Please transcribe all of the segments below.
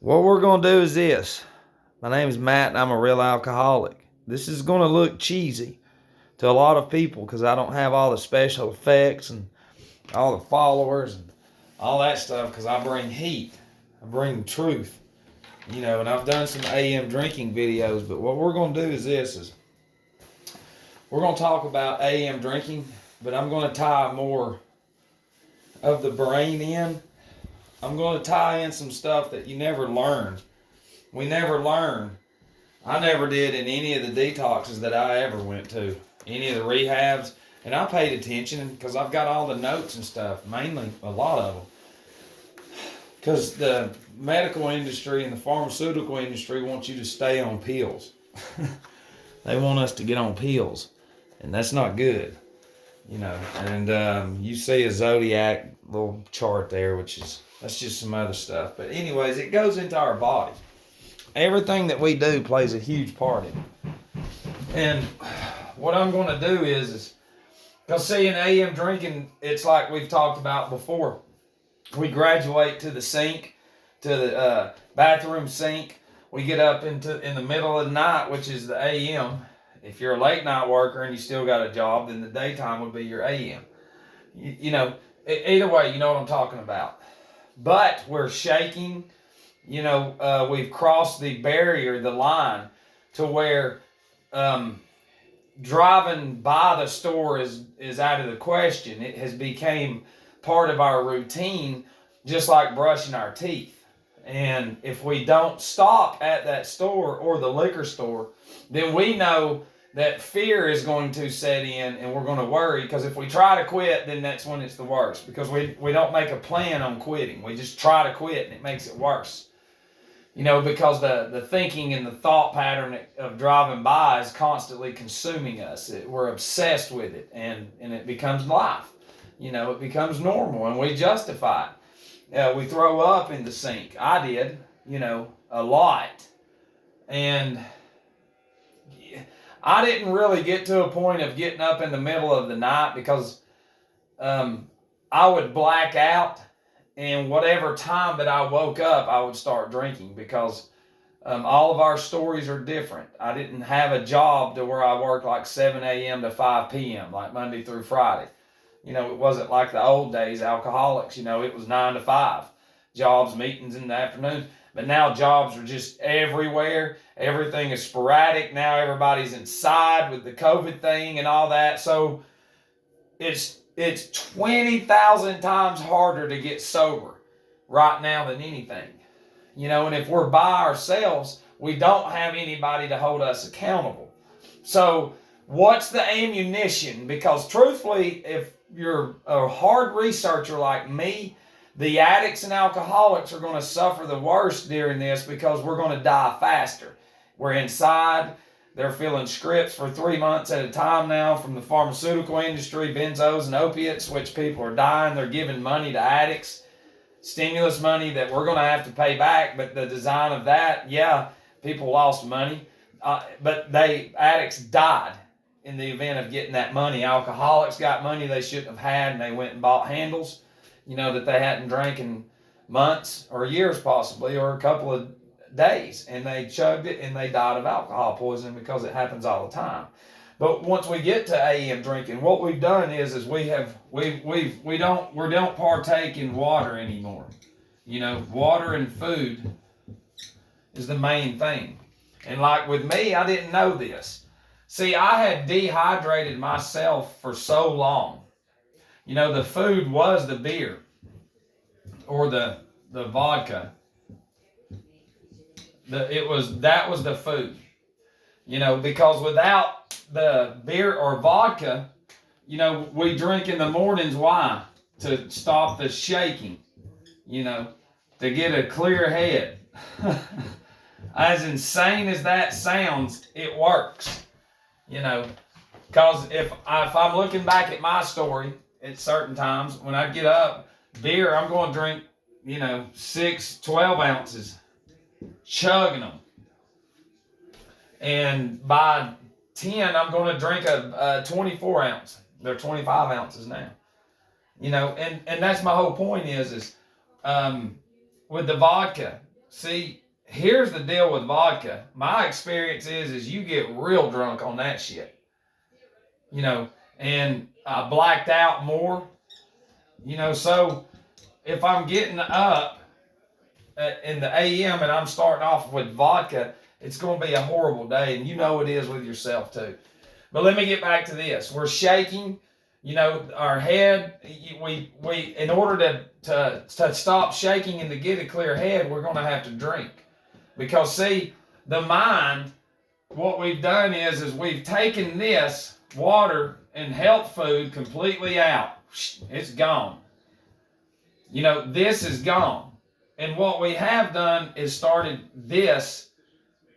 What we're going to do is this. My name is Matt and I'm a real alcoholic. This is going to look cheesy to a lot of people because I don't have all the special effects and all the followers and all that stuff because I bring heat. I bring truth. And I've done some AM drinking videos, but what we're going to do is we're going to talk about AM drinking, but I'm going to tie more of the brain in. I'm going to tie in some stuff that you never learn. We never learn. I never did in any of the detoxes that I ever went to, any of the rehabs, and I paid attention because I've got all the notes and stuff, mainly a lot of them. Because the medical industry and the pharmaceutical industry wants you to stay on pills. They want us to get on pills, and that's not good. And you see a zodiac little chart there, that's just some other stuff. But anyways, it goes into our body. Everything that we do plays a huge part in it. And what I'm going to do is because see, in AM drinking, it's like we've talked about before. We graduate to the sink, to the bathroom sink. We get up in the middle of the night, which is the AM. If you're a late night worker and you still got a job, then the daytime would be your AM. Either way, you know what I'm talking about. But we're shaking. We've crossed the barrier, the line, to where driving by the store is out of the question. It has become part of our routine, just like brushing our teeth. And if we don't stop at that store or the liquor store, then we know that fear is going to set in and we're going to worry, because if we try to quit, then that's when it's the worst, because we don't make a plan on quitting. We just try to quit and it makes it worse. Because the thinking and the thought pattern of driving by is constantly consuming us. We're obsessed with it, and it becomes life. It becomes normal, and we justify it. We throw up in the sink. I did, a lot. And I didn't really get to a point of getting up in the middle of the night because I would black out. And whatever time that I woke up, I would start drinking because all of our stories are different. I didn't have a job to where I worked like 7 a.m. to 5 p.m. like Monday through Friday. It wasn't like the old days, alcoholics. It was 9 to 5. Jobs, meetings in the afternoon. But now jobs are just everywhere. Everything is sporadic. Now everybody's inside with the COVID thing and all that. So it's 20,000 times harder to get sober right now than anything. And if we're by ourselves, we don't have anybody to hold us accountable. So what's the ammunition? Because truthfully, if you're a hard researcher like me, the addicts and alcoholics are going to suffer the worst during this because we're going to die faster. We're inside. They're filling scripts for 3 months at a time now from the pharmaceutical industry, benzos and opiates, which people are dying. They're giving money to addicts, stimulus money that we're going to have to pay back. But the design of that, people lost money, but addicts died in the event of getting that money. Alcoholics got money they shouldn't have had, and they went and bought handles, that they hadn't drank in months or years possibly, or a couple of days, and they chugged it and they died of alcohol poisoning because it happens all the time. But once we get to AM drinking, what we've done is we don't partake in water anymore. Water and food is the main thing. And like with me, I didn't know this. See, I had dehydrated myself for so long. The food was the beer or the vodka. That was the food, because without the beer or vodka, we drink in the mornings. Why? To stop the shaking, to get a clear head. As insane as that sounds, it works, because if I'm looking back at my story at certain times, when I get up, beer, I'm going to drink, 6, 12 ounces. Chugging them, and by 10 I'm going to drink a 24 ounce. They're 25 ounces now, and that's my whole point is with the vodka, see, here's the deal with vodka. My experience is you get real drunk on that shit, you know, and I blacked out more, you know, so if I'm getting up in the AM and I'm starting off with vodka, it's going to be a horrible day, and you know it is with yourself too. But let me get back to this. We're shaking, you know, our head. We in order to stop shaking and to get a clear head, we're going to have to drink. Because see, the mind, what we've done is we've taken this water and health food completely out. It's gone. You know, this is gone. And what we have done is started this.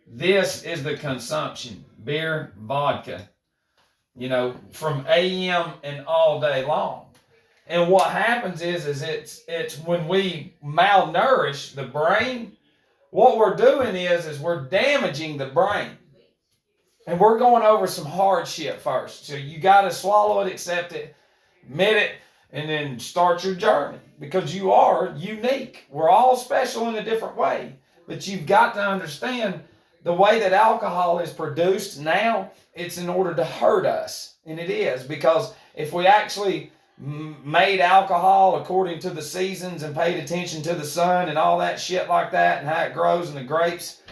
This is the consumption. Beer, vodka, you know, from AM and all day long. And what happens is it's when we malnourish the brain, what we're doing is we're damaging the brain. And we're going over some hard shit first. So you got to swallow it, accept it, admit it, and then start your journey. Because you are unique. We're all special in a different way. But you've got to understand the way that alcohol is produced now, it's in order to hurt us. And it is. Because if we actually made alcohol according to the seasons and paid attention to the sun and all that shit like that and how it grows in the grapes,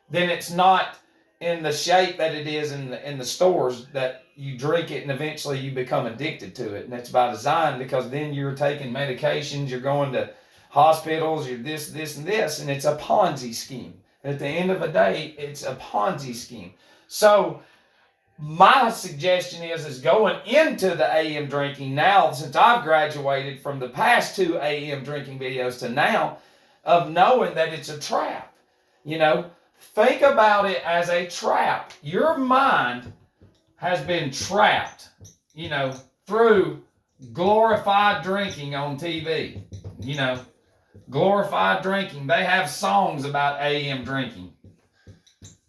then it's not in the shape that it is in the stores that you drink it and eventually you become addicted to it. And that's by design, because then you're taking medications, you're going to hospitals, you're this, and this, and it's a Ponzi scheme. At the end of the day, it's a Ponzi scheme. So my suggestion is going into the AM drinking now, since I've graduated from the past 2 AM drinking videos to now, of knowing that it's a trap. You know, think about it as a trap. Your mind has been trapped, you know, through glorified drinking on TV. You know, glorified drinking. They have songs about AM drinking.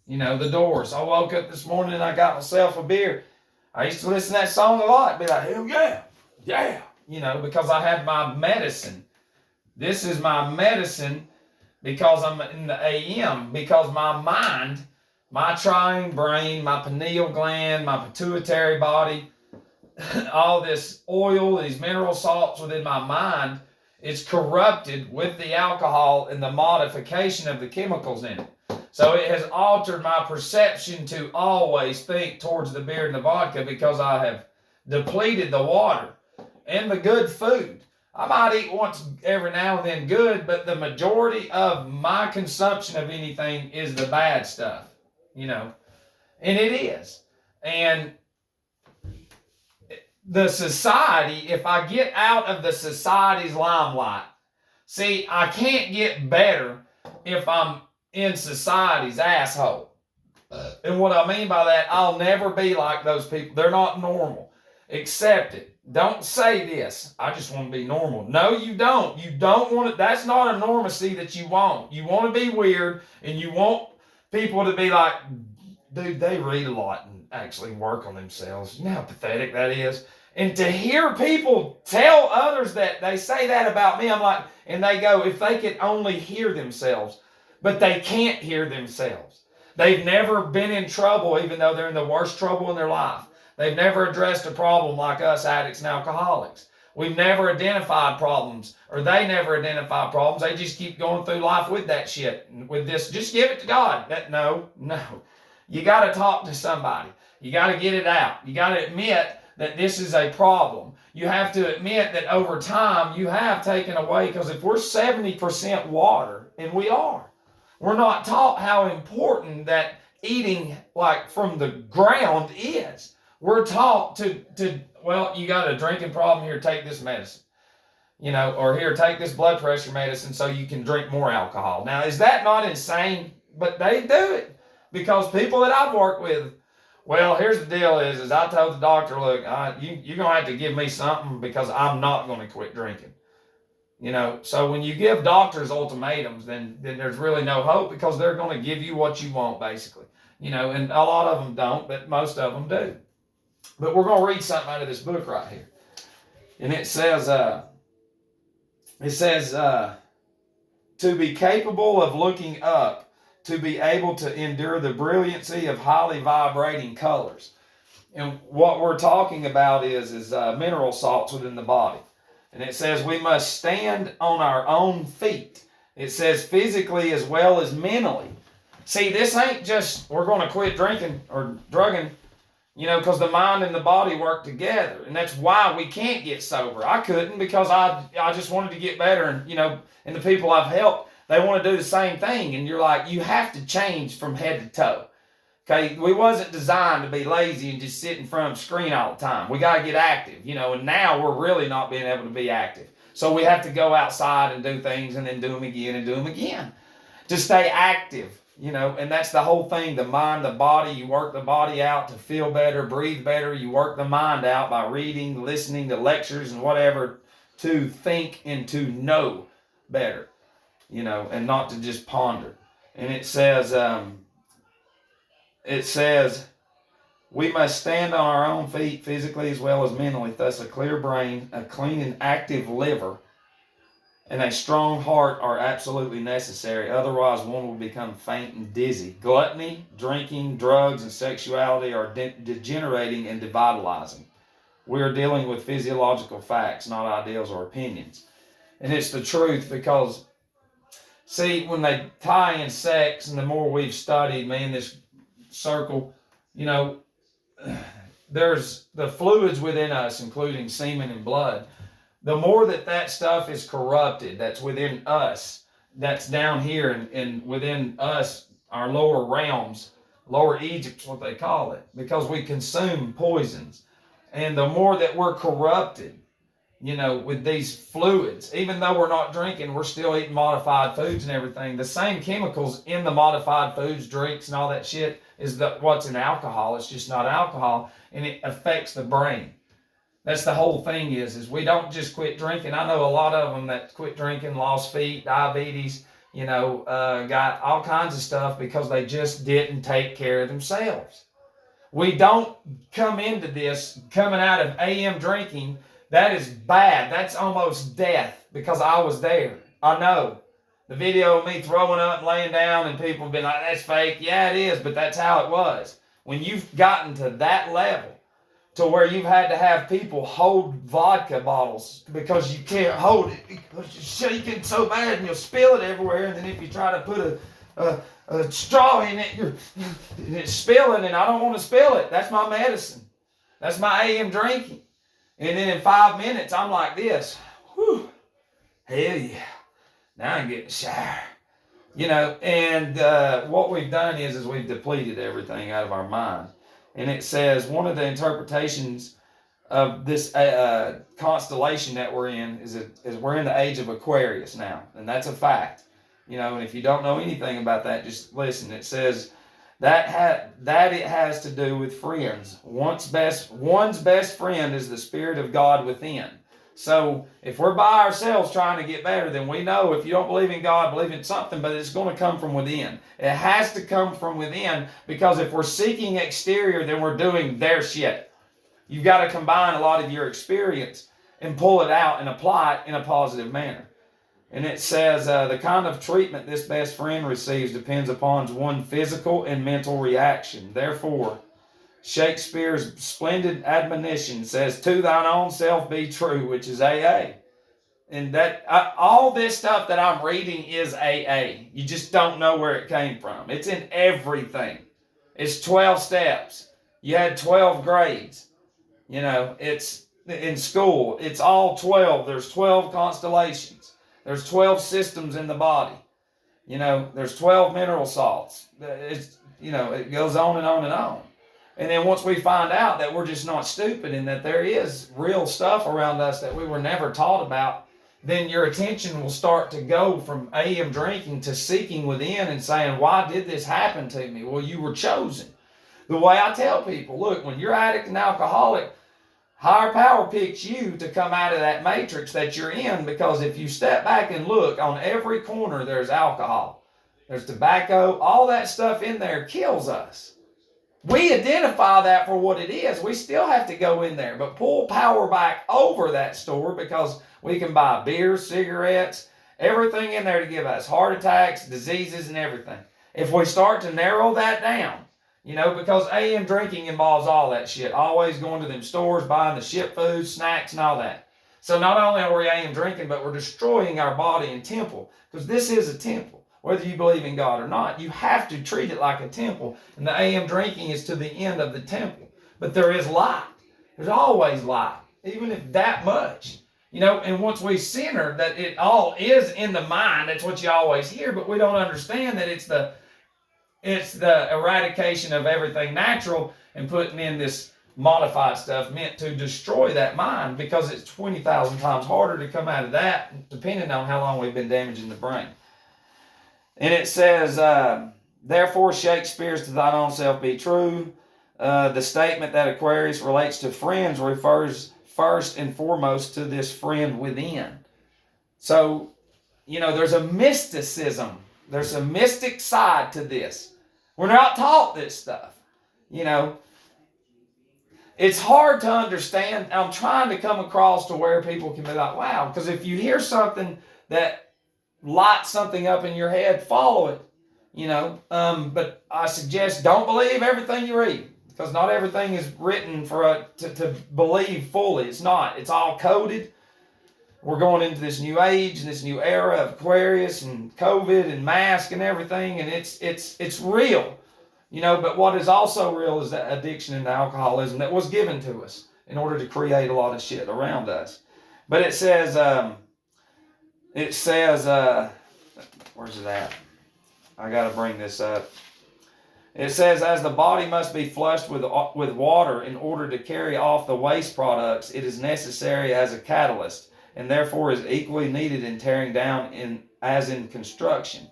You know, the Doors. I woke up this morning and I got myself a beer. I used to listen to that song a lot. Be like, hell yeah, yeah. You know, because I had my medicine. This is my medicine because I'm in the AM. Because my mind, my triune brain, my pineal gland, my pituitary body, all this oil, these mineral salts within my mind, it's corrupted with the alcohol and the modification of the chemicals in it. So it has altered my perception to always think towards the beer and the vodka, because I have depleted the water and the good food. I might eat once every now and then good, but the majority of my consumption of anything is the bad stuff, you know, and it is. And the society, if I get out of the society's limelight, see, I can't get better if I'm in society's asshole. And what I mean by that, I'll never be like those people. They're not normal. Accept it. Don't say this, I just want to be normal. No, you don't. You don't want it. That's not a normacy that you want. You want to be weird, and you want people to be like, dude, they read a lot and actually work on themselves. You know how pathetic that is? And to hear people tell others that, they say that about me, I'm like, and they go, if they could only hear themselves. But they can't hear themselves. They've never been in trouble, even though they're in the worst trouble in their life. They've never addressed a problem like us addicts and alcoholics. We've never identified problems, or they never identify problems. They just keep going through life with that shit, with this, just give it to God. No. You got to talk to somebody. You got to get it out. You got to admit that this is a problem. You have to admit that over time you have taken away, because if we're 70% water, and we are, we're not taught how important that eating like from the ground is. We're taught to well, you got a drinking problem, here, take this medicine. You know, or here, take this blood pressure medicine so you can drink more alcohol. Now, is that not insane? But they do it, because people that I've worked with, well, here's the deal is I told the doctor, look, you're going to have to give me something, because I'm not going to quit drinking. You know, so when you give doctors ultimatums, then there's really no hope, because they're going to give you what you want, basically. You know, and a lot of them don't, but most of them do. But we're going to read something out of this book right here. And it says, to be capable of looking up, to be able to endure the brilliancy of highly vibrating colors. And what we're talking about is mineral salts within the body. And it says we must stand on our own feet. It says physically as well as mentally. See, this ain't just we're going to quit drinking or drugging, because the mind and the body work together. And that's why we can't get sober. I couldn't because I just wanted to get better. And the people I've helped, they want to do the same thing. And you're like, you have to change from head to toe. Okay, we wasn't designed to be lazy and just sit in front of a screen all the time. We got to get active, and now we're really not being able to be active. So we have to go outside and do things and then do them again and do them again to stay active, and that's the whole thing. The mind, the body, you work the body out to feel better, breathe better. You work the mind out by reading, listening to lectures and whatever to think and to know better, and not to just ponder. And it says, we must stand on our own feet physically as well as mentally. Thus, a clear brain, a clean and active liver, and a strong heart are absolutely necessary. Otherwise, one will become faint and dizzy. Gluttony, drinking, drugs, and sexuality are degenerating and devitalizing. We are dealing with physiological facts, not ideals or opinions. And it's the truth because, see, when they tie in sex, and the more we've studied, me and this circle, there's the fluids within us, including semen and blood. The more that stuff is corrupted, that's within us, that's down here and within us, our lower realms, lower Egypt's what they call it, because we consume poisons. And the more that we're corrupted, with these fluids, even though we're not drinking, we're still eating modified foods and everything. The same chemicals in the modified foods, drinks, and all that shit is what's in alcohol. It's just not alcohol, and it affects the brain. That's the whole thing is we don't just quit drinking. I know a lot of them that quit drinking, lost feet, diabetes, got all kinds of stuff because they just didn't take care of themselves. We don't come into this coming out of AM drinking. That is bad. That's almost death because I was there. I know. The video of me throwing up and laying down and people have been like, that's fake. Yeah, it is, but that's how it was. When you've gotten to that level to where you've had to have people hold vodka bottles because you can't hold it because you're shaking so bad and you'll spill it everywhere. And then if you try to put a straw in it, it's spilling and I don't want to spill it. That's my medicine. That's my AM drinking. And then in 5 minutes, I'm like this. Whew, hell yeah. Now I can get in the shower. And what we've done is we've depleted everything out of our mind. And it says one of the interpretations of this constellation that we're in is we're in the age of Aquarius now. And that's a fact. And if you don't know anything about that, just listen. It says that it has to do with friends. One's best friend is the Spirit of God within. So if we're by ourselves trying to get better, then we know if you don't believe in God, believe in something, but it's going to come from within. It has to come from within because if we're seeking exterior, then we're doing their shit. You've got to combine a lot of your experience and pull it out and apply it in a positive manner. And it says the kind of treatment this best friend receives depends upon one's physical and mental reaction. Therefore, Shakespeare's splendid admonition says, to thine own self be true, which is AA. And that all this stuff that I'm reading is AA. You just don't know where it came from. It's in everything. It's 12 steps. You had 12 grades. It's in school. It's all 12. There's 12 constellations. There's 12 systems in the body. There's 12 mineral salts. It goes on and on and on. And then once we find out that we're just not stupid and that there is real stuff around us that we were never taught about, then your attention will start to go from AM drinking to seeking within and saying, why did this happen to me? Well, you were chosen. The way I tell people, look, when you're addict and alcoholic, higher power picks you to come out of that matrix that you're in, because if you step back and look, on every corner there's alcohol. There's tobacco. All that stuff in there kills us. We identify that for what it is. We still have to go in there, but pull power back over that store because we can buy beer, cigarettes, Everything in there to give us heart attacks, diseases, and everything. If we start to narrow that down, because AM drinking involves all that shit. Always going to them stores, buying the ship food, snacks, and all that. So not only are we AM drinking, but we're destroying our body and temple, because this is a temple. Whether you believe in God or not, you have to treat it like a temple. And the AM drinking is to the end of the temple. But there is light. There's always light, even if that much. And once we center that it all is in the mind, that's what you always hear, but we don't understand that it's the eradication of everything natural and putting in this modified stuff meant to destroy that mind, because it's 20,000 times harder to come out of that, depending on how long we've been damaging the brain. And it says, therefore Shakespeare's "to thine own self be true." The statement that Aquarius relates to friends refers first and foremost to this friend within. So, there's a mysticism. There's a mystic side to this. We're not taught this stuff. It's hard to understand. I'm trying to come across to where people can be like, wow, because if you hear something that light something up in your head, follow it, but I suggest don't believe everything you read, because not everything is written to believe fully. It's not. It's all coded. We're going into this new age and this new era of Aquarius and COVID and mask and everything, and it's real, but what is also real is that addiction and alcoholism that was given to us in order to create a lot of shit around us. But it says, where's it at? I got to bring this up. It says, as the body must be flushed with water in order to carry off the waste products, it is necessary as a catalyst, and therefore is equally needed in tearing down as in construction.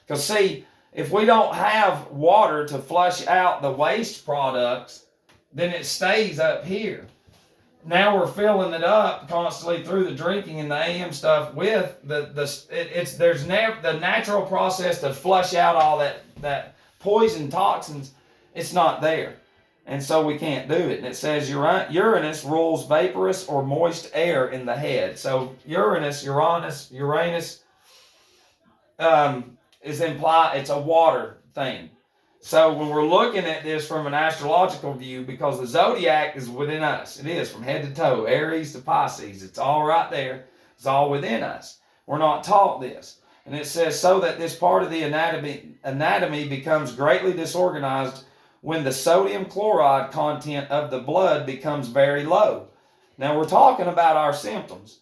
Because see, if we don't have water to flush out the waste products, then it stays up here. Now we're filling it up constantly through the drinking and the AM stuff with there's never the natural process to flush out all that poison toxins. It's not there, and so we can't do it. And it says Uranus rules vaporous or moist air in the head. So Uranus is implied. It's a water thing. So when we're looking at this from an astrological view, because the zodiac is within us, it is from head to toe, Aries to Pisces, it's all right there. It's all within us. We're not taught this. And it says, so that this part of the anatomy becomes greatly disorganized when the sodium chloride content of the blood becomes very low. Now we're talking about our symptoms.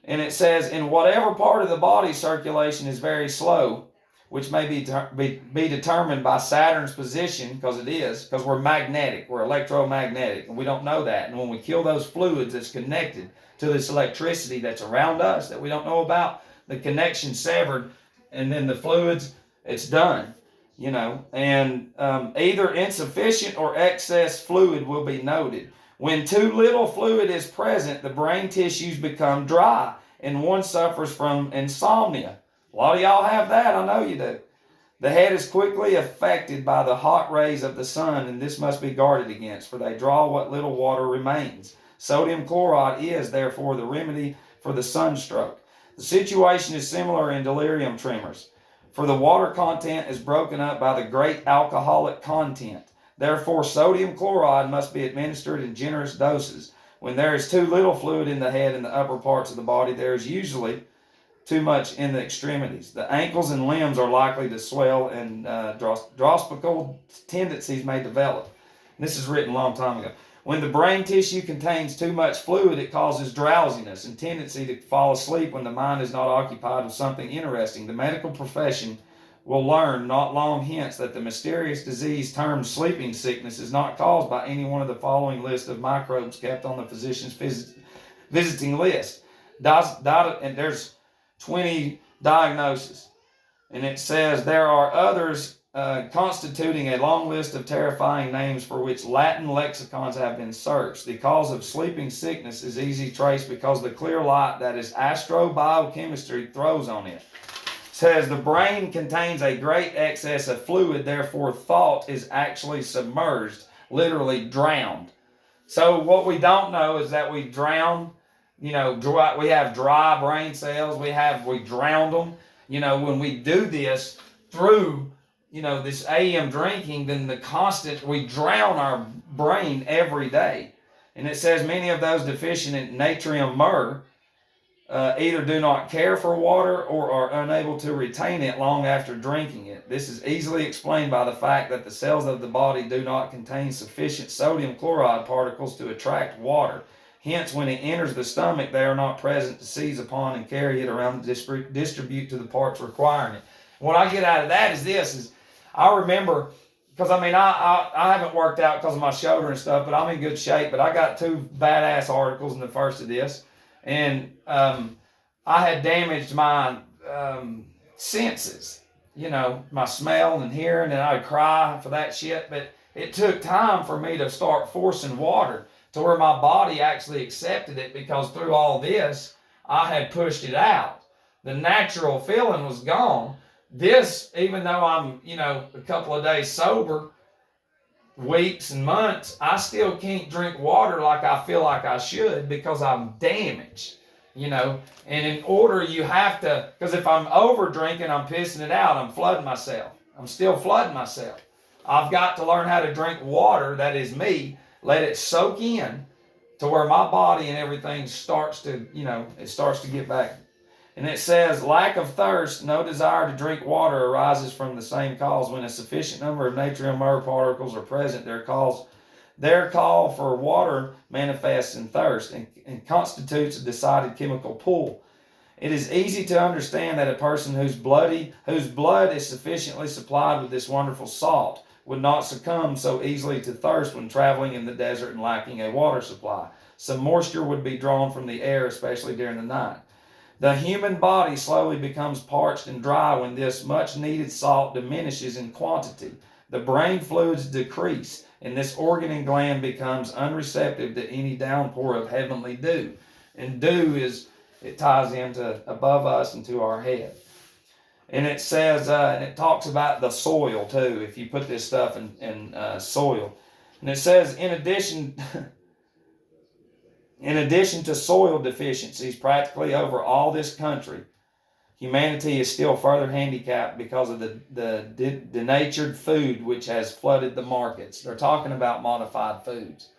And it says, in whatever part of the body circulation is very slow, which may be determined by Saturn's position, because we're magnetic, we're electromagnetic, and we don't know that. And when we kill those fluids that's connected to this electricity that's around us that we don't know about, the connection severed, and then the fluids, it's done, and either insufficient or excess fluid will be noted. When too little fluid is present, the brain tissues become dry, and one suffers from insomnia. A lot of y'all have that, I know you do. The head is quickly affected by the hot rays of the sun, and this must be guarded against, for they draw what little water remains. Sodium chloride is, therefore, the remedy for the sunstroke. The situation is similar in delirium tremors, for the water content is broken up by the great alcoholic content. Therefore, sodium chloride must be administered in generous doses. When there is too little fluid in the head and the upper parts of the body, there is usually too much in the extremities. The ankles and limbs are likely to swell, and dropsical tendencies may develop. This is written a long time ago. When the brain tissue contains too much fluid, it causes drowsiness and tendency to fall asleep when the mind is not occupied with something interesting. The medical profession will learn not long hence that the mysterious disease termed sleeping sickness is not caused by any one of the following list of microbes kept on the physician's visiting list. And there's 20 diagnoses. And it says there are others constituting a long list of terrifying names for which Latin lexicons have been searched. The cause of sleeping sickness is easy traced because the clear light that is astrobiochemistry throws on it. Says the brain contains a great excess of fluid, therefore thought is actually submerged, literally drowned. So what we don't know is that we drown we have dry brain cells. We drowned them. When we do this through, this AM drinking, then we drown our brain every day. And it says many of those deficient in natrium myrrh either do not care for water or are unable to retain it long after drinking it. This is easily explained by the fact that the cells of the body do not contain sufficient sodium chloride particles to attract water. Hence, when it enters the stomach, they are not present to seize upon and carry it around and distribute to the parts requiring it. What I get out of that is I remember, because I haven't worked out because of my shoulder and stuff, but I'm in good shape. But I got 2 badass articles in the first of this. And I had damaged my senses, my smell and hearing, and I'd cry for that shit. But it took time for me to start forcing water to where my body actually accepted it, because through all this, I had pushed it out. The natural feeling was gone. This, even though I'm, a couple of days sober, weeks and months, I still can't drink water like I feel like I should, because I'm damaged, and in order you have to, because if I'm over drinking, I'm pissing it out, I'm flooding myself. I'm still flooding myself. I've got to learn how to drink water that is me, let it soak in to where my body and everything starts to, it starts to get back. And it says, lack of thirst, no desire to drink water arises from the same cause. When a sufficient number of natrium myrrh particles are present, their call for water manifests in thirst and constitutes a decided chemical pull. It is easy to understand that a person whose blood is sufficiently supplied with this wonderful salt would not succumb so easily to thirst when traveling in the desert and lacking a water supply. Some moisture would be drawn from the air, especially during the night. The human body slowly becomes parched and dry when this much needed salt diminishes in quantity. The brain fluids decrease, and this organ and gland becomes unreceptive to any downpour of heavenly dew. And dew it ties into above us and to our head. And it says, and it talks about the soil too, if you put this stuff in soil. And it says, in addition to soil deficiencies practically over all this country, humanity is still further handicapped because of the denatured food which has flooded the markets. They're talking about modified foods.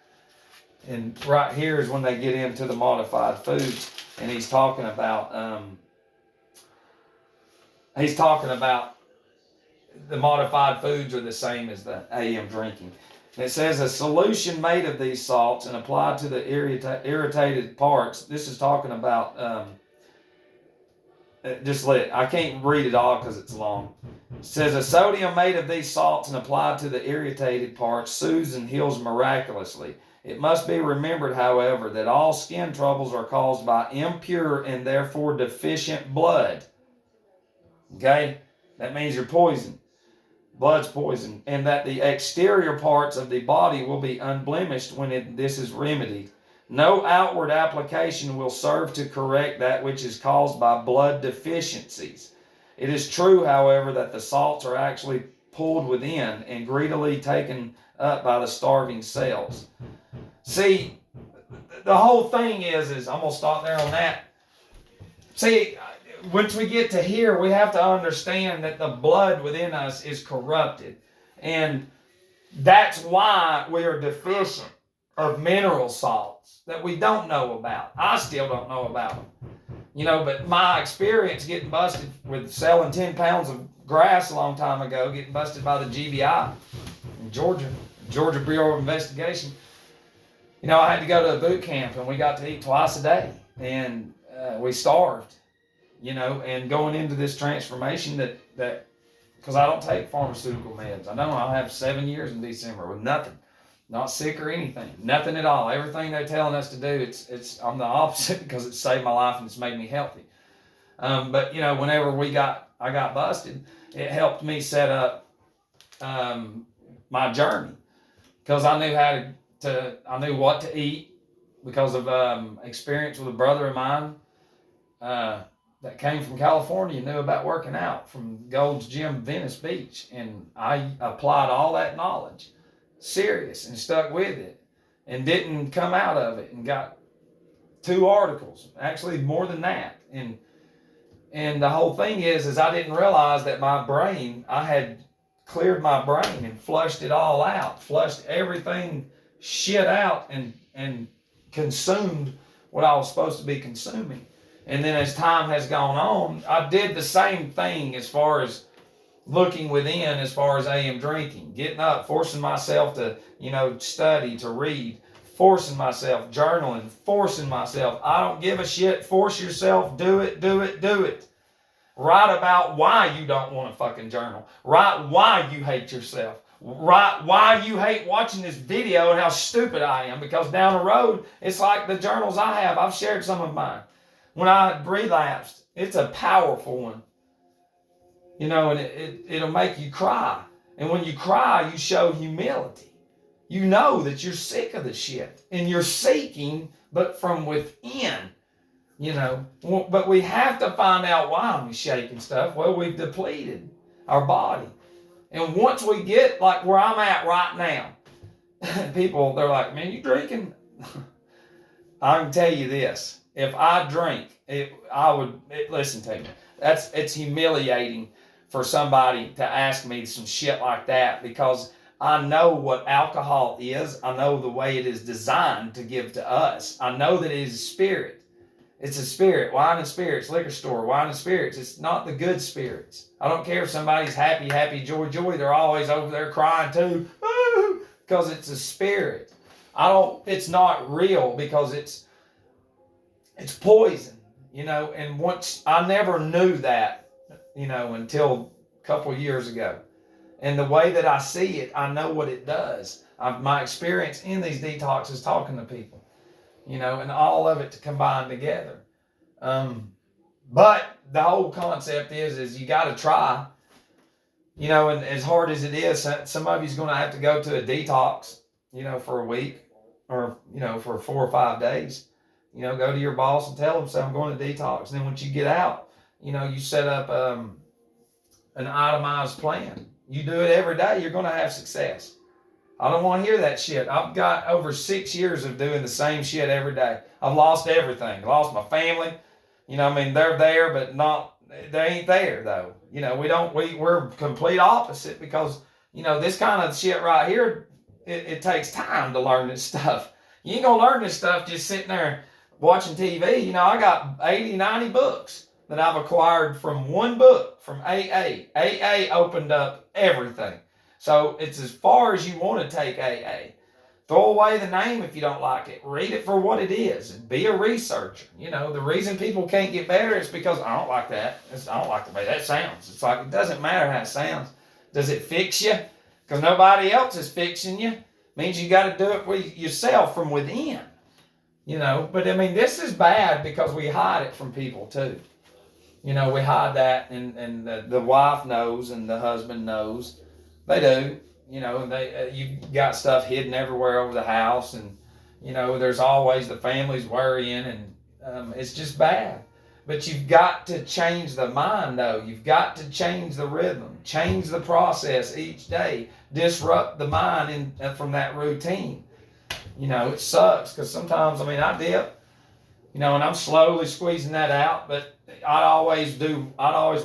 And right here is when they get into the modified foods, and he's talking about the modified foods are the same as the AM drinking. And it says a solution made of these salts and applied to the irritated parts. This is talking about I can't read it all because it's long. It says a sodium made of these salts and applied to the irritated parts soothes and heals miraculously. It must be remembered, however, that all skin troubles are caused by impure and therefore deficient blood. Okay? That means you're poisoned. Blood's poison. And that the exterior parts of the body will be unblemished when this is remedied. No outward application will serve to correct that which is caused by blood deficiencies. It is true, however, that the salts are actually pulled within and greedily taken up by the starving cells. See, the whole thing is I'm going to stop there on that. See, once we get to here, we have to understand that the blood within us is corrupted. And that's why we are deficient of mineral salts that we don't know about. I still don't know about them. But my experience getting busted with selling 10 pounds of grass a long time ago, getting busted by the GBI in Georgia Bureau of Investigation. I had to go to a boot camp, and we got to eat twice a day, and we starved, and going into this transformation that because I don't take pharmaceutical meds. I'll have 7 years in December with nothing, not sick or anything, nothing at all. Everything they're telling us to do, I'm the opposite because it saved my life and it's made me healthy. But whenever I got busted, it helped me set up my journey because I knew I knew what to eat because of experience with a brother of mine that came from California, knew about working out from Gold's Gym, Venice Beach. And I applied all that knowledge, serious, and stuck with it and didn't come out of it and got 2 articles, actually more than that. And the whole thing is I didn't realize that my brain, I had cleared my brain and flushed it all out, flushed everything shit out and consumed what I was supposed to be consuming. And then as time has gone on, I did the same thing as far as looking within, as far as AM drinking, getting up, forcing myself to, study, to read, forcing myself, journaling, forcing myself. I don't give a shit. Force yourself. Do it, do it, do it. Write about why you don't want to fucking journal. Write why you hate yourself. Write why you hate watching this video and how stupid I am. Because down the road, it's like the journals I have. I've shared some of mine. When I relapsed, it's a powerful one. And it'll make you cry. And when you cry, you show humility. You know that you're sick of the shit. And you're seeking, but from within. But we have to find out why we're shaking stuff. Well, we've depleted our body. And once we get like where I'm at right now, people, they're like, man, you drinking? I can tell you this. If I drink, listen to me. It's humiliating for somebody to ask me some shit like that, because I know what alcohol is. I know the way it is designed to give to us. I know that it is a spirit. It's a spirit. Wine and spirits, liquor store, wine and spirits. It's not the good spirits. I don't care if somebody's happy, happy, joy, joy. They're always over there crying too, because it's a spirit. It's not real, because it's poison, and once I never knew that, until a couple of years ago. And the way that I see it, I know what it does. My experience in these detoxes, talking to people, and all of it to combine together. But the whole concept is you got to try, and as hard as it is, some of you's going to have to go to a detox, for a week or, for 4 or 5 days. Go to your boss and tell them, so I'm going to detox. And then once you get out, you set up an itemized plan. You do it every day, you're going to have success. I don't want to hear that shit. I've got over 6 years of doing the same shit every day. I've lost everything. Lost my family. They're there, but they ain't there though. We're complete opposite, because, this kind of shit right here, it takes time to learn this stuff. You ain't going to learn this stuff just sitting there watching TV. I got 80, 90 books that I've acquired from one book, from AA. AA opened up everything. So it's as far as you want to take AA. Throw away the name if you don't like it. Read it for what it is. Be a researcher. The reason people can't get better is because I don't like that. I don't like the way that sounds. It's like, it doesn't matter how it sounds. Does it fix you? Because nobody else is fixing you. Means you got to do it with yourself from within. But this is bad because we hide it from people too. We hide that, and the wife knows and the husband knows. They do. You've got stuff hidden everywhere over the house, and, there's always the family's worrying, and it's just bad. But you've got to change the mind, though. You've got to change the rhythm, change the process each day, disrupt the mind from that routine. It sucks, because sometimes, I dip, and I'm slowly squeezing that out, but I'd always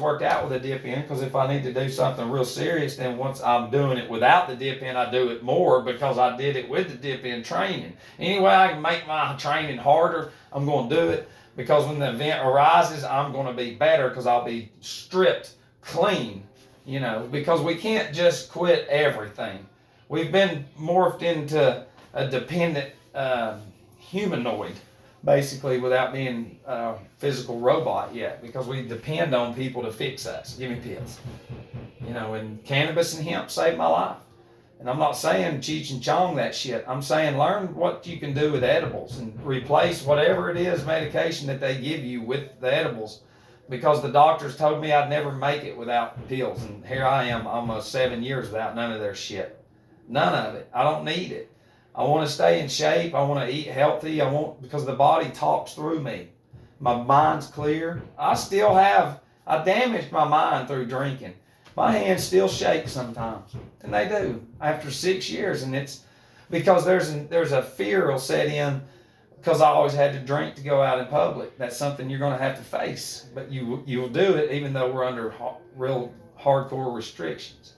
work out with a dip in, because if I need to do something real serious, then once I'm doing it without the dip in, I do it more, because I did it with the dip in training. Any way I can make my training harder, I'm going to do it, because when the event arises, I'm going to be better, because I'll be stripped clean, because we can't just quit everything. We've been morphed into a dependent humanoid, basically, without being a physical robot yet, because we depend on people to fix us. Give me pills. And cannabis and hemp saved my life. And I'm not saying Cheech and Chong that shit. I'm saying learn what you can do with edibles and replace whatever it is medication that they give you with the edibles, because the doctors told me I'd never make it without pills. And here I am almost 7 years without none of their shit. None of it. I don't need it. I want to stay in shape. I want to eat healthy. Because the body talks through me. My mind's clear. I damaged my mind through drinking. My hands still shake sometimes. And they do after 6 years. And it's because there's a fear will set in because I always had to drink to go out in public. That's something you're going to have to face, but you'll do it even though we're under real hardcore restrictions,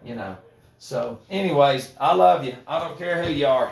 you know. So, anyways, I love you. I don't care who you are.